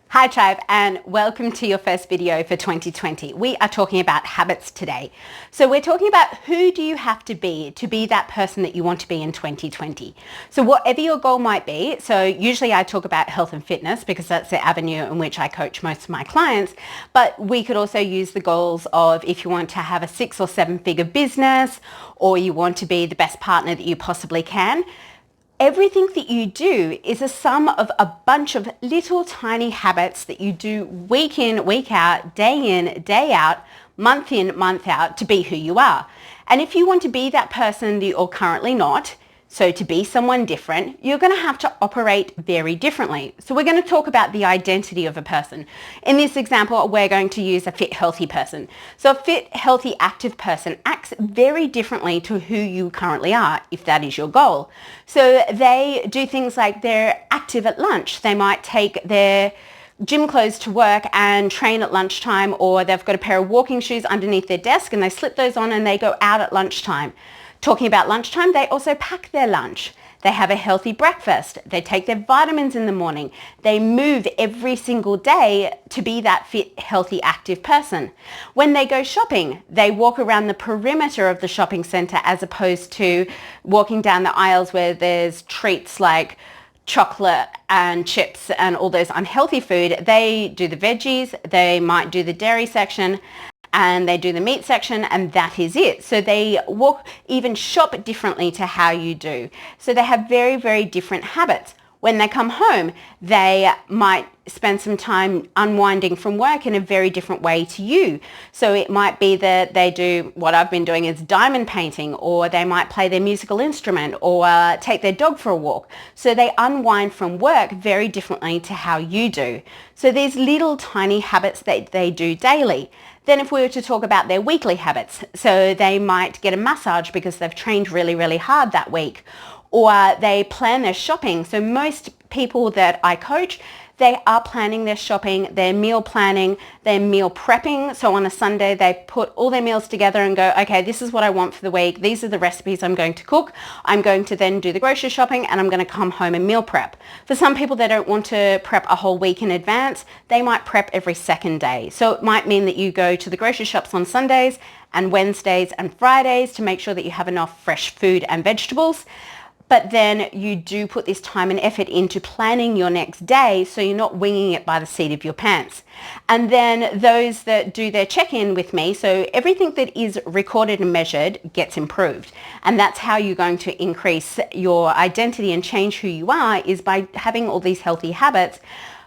Hi Tribe, and welcome to your first video for 2020. We are talking about habits today. So we're talking about who do you have to be that person that you want to be in 2020. So whatever your goal might be, so usually I talk about health and fitness because that's the avenue in which I coach most of my clients, but we could also use the goals of if you want to have a 6 or 7 figure business, or you want to be the best partner that you possibly can. Everything that you do is a sum of a bunch of little tiny habits that you do week in, week out, day out, month in, month out to be who you are. And if you want to be that person that you're currently not, so to be someone different, you're going to have to operate very differently. So we're going to talk about the identity of a person. In this example, we're going to use a fit, healthy person. So a fit, healthy, active person acts very differently to who you currently are, if that is your goal. So they do things like they're active at lunch. They might take their gym clothes to work and train at lunchtime, or they've got a pair of walking shoes underneath their desk and they slip those on and they go out at lunchtime. Talking about lunchtime, they also pack their lunch. They have a healthy breakfast. They take their vitamins in the morning. They move every single day to be that fit, healthy, active person. When they go shopping, they walk around the perimeter of the shopping center as opposed to walking down the aisles where there's treats like chocolate and chips and all those unhealthy food. They do the veggies, they might do the dairy section, and they do the meat section, and that is it. So they even shop differently to how you do. So they have very, very different habits. When they come home, they might spend some time unwinding from work in a very different way to you. So it might be that they do what I've been doing is diamond painting, or they might play their musical instrument, or take their dog for a walk. So they unwind from work very differently to how you do. So these little tiny habits that they do daily. Then if we were to talk about their weekly habits, so they might get a massage because they've trained really, really hard that week, or they plan their shopping. So most people that I coach, they are planning their shopping, their meal planning, their meal prepping. So on a Sunday, they put all their meals together and go, okay, this is what I want for the week. These are the recipes I'm going to cook. I'm going to then do the grocery shopping and I'm going to come home and meal prep. For some people that don't want to prep a whole week in advance, they might prep every second day. So it might mean that you go to the grocery shops on Sundays and Wednesdays and Fridays to make sure that you have enough fresh food and vegetables. But then you do put this time and effort into planning your next day, so you're not winging it by the seat of your pants. And then those that do their check-in with me, so everything that is recorded and measured gets improved. And that's how you're going to increase your identity and change who you are, is by having all these healthy habits,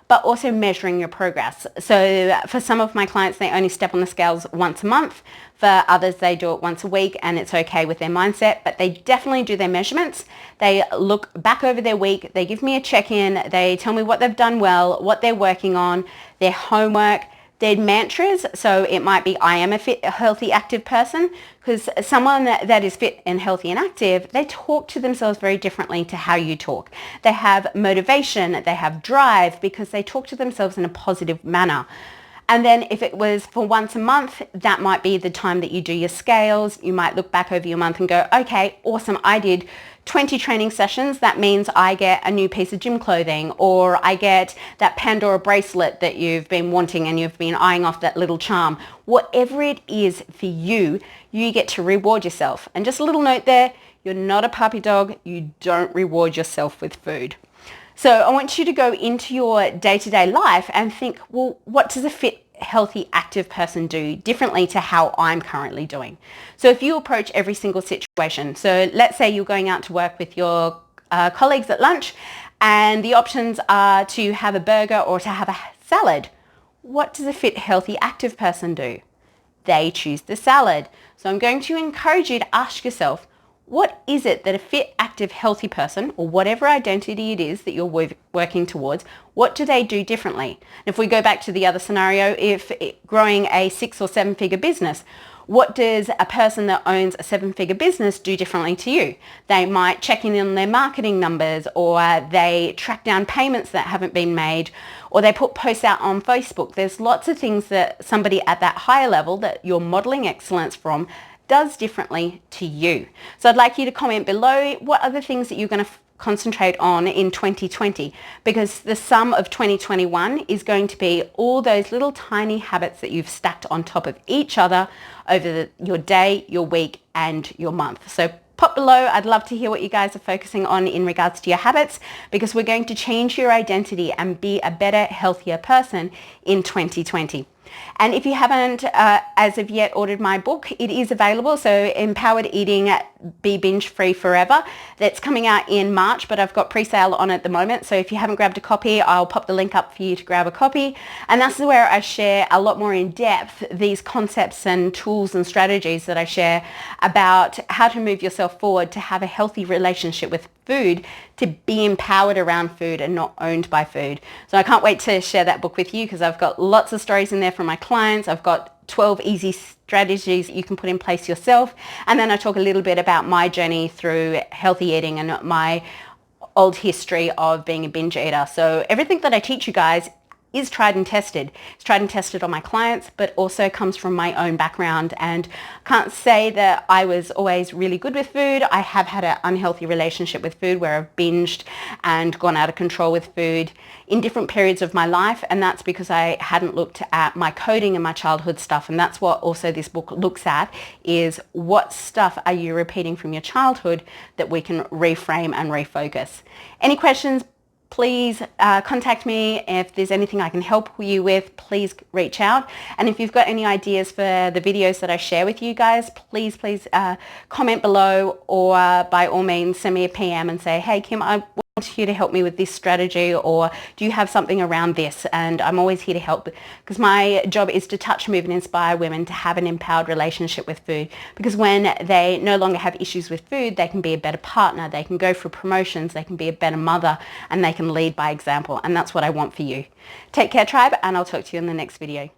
but also measuring your progress. So for some of my clients, they only step on the scales once a month. For others, they do it once a week, and it's okay with their mindset, but they definitely do their measurements. They look back over their week. They give me a check-in. They tell me what they've done well, what they're working on, their homework, their mantras. So it might be, I am a fit, healthy, active person, because someone that is fit and healthy and active, they talk to themselves very differently to how you talk. They have motivation, they have drive, because they talk to themselves in a positive manner. And then if it was for once a month, that might be the time that you do your scales. You might look back over your month and go, okay, awesome, I did 20 training sessions. That means I get a new piece of gym clothing, or I get that Pandora bracelet that you've been wanting and you've been eyeing off, that little charm. Whatever it is for you, you get to reward yourself. And just a little note there, you're not a puppy dog. You don't reward yourself with food. So I want you to go into your day-to-day life and think, well, what does a fit, healthy, active person do differently to how I'm currently doing? So if you approach every single situation, so let's say you're going out to work with your colleagues at lunch and the options are to have a burger or to have a salad. What does a fit, healthy, active person do? They choose the salad. So I'm going to encourage you to ask yourself, what is it that a fit, active, healthy person, or whatever identity it is that you're working towards, what do they do differently? And if we go back to the other scenario, if growing a 6 or 7 figure business, what does a person that owns a 7-figure business do differently to you? They might check in on their marketing numbers, or they track down payments that haven't been made, or they put posts out on Facebook. There's lots of things that somebody at that higher level that you're modeling excellence from does differently to you. So I'd like you to comment below what are the things that you're going to concentrate on in 2020, because the sum of 2021 is going to be all those little tiny habits that you've stacked on top of each other over your day, your week, and your month. So pop below. I'd love to hear what you guys are focusing on in regards to your habits, because we're going to change your identity and be a better, healthier person in 2020. And if you haven't as of yet ordered my book, it is available. So Empowered Eating, Be Binge Free Forever. That's coming out in March, but I've got pre-sale on at the moment. So if you haven't grabbed a copy, I'll pop the link up for you to grab a copy. And that's where I share a lot more in depth these concepts and tools and strategies that I share about how to move yourself forward to have a healthy relationship with food, to be empowered around food and not owned by food. So I can't wait to share that book with you, because I've got lots of stories in there from my clients. I've got 12 easy strategies you can put in place yourself. And then I talk a little bit about my journey through healthy eating and my old history of being a binge eater. So everything that I teach you guys is tried and tested. It's tried and tested on my clients, but also comes from my own background. And can't say that I was always really good with food. I have had an unhealthy relationship with food where I've binged and gone out of control with food in different periods of my life. And that's because I hadn't looked at my coding and my childhood stuff. And that's what also this book looks at, is what stuff are you repeating from your childhood that we can reframe and refocus. Any questions? Please contact me. If there's anything I can help you with, please reach out. And if you've got any ideas for the videos that I share with you guys, please comment below, or by all means send me a PM and say, hey Kim, I want you to help me with this strategy, or do you have something around this? And I'm always here to help, because my job is to touch, move and inspire women to have an empowered relationship with food, because when they no longer have issues with food, they can be a better partner, they can go for promotions, they can be a better mother, and they can lead by example. And that's what I want for you. Take care, tribe, and I'll talk to you in the next video.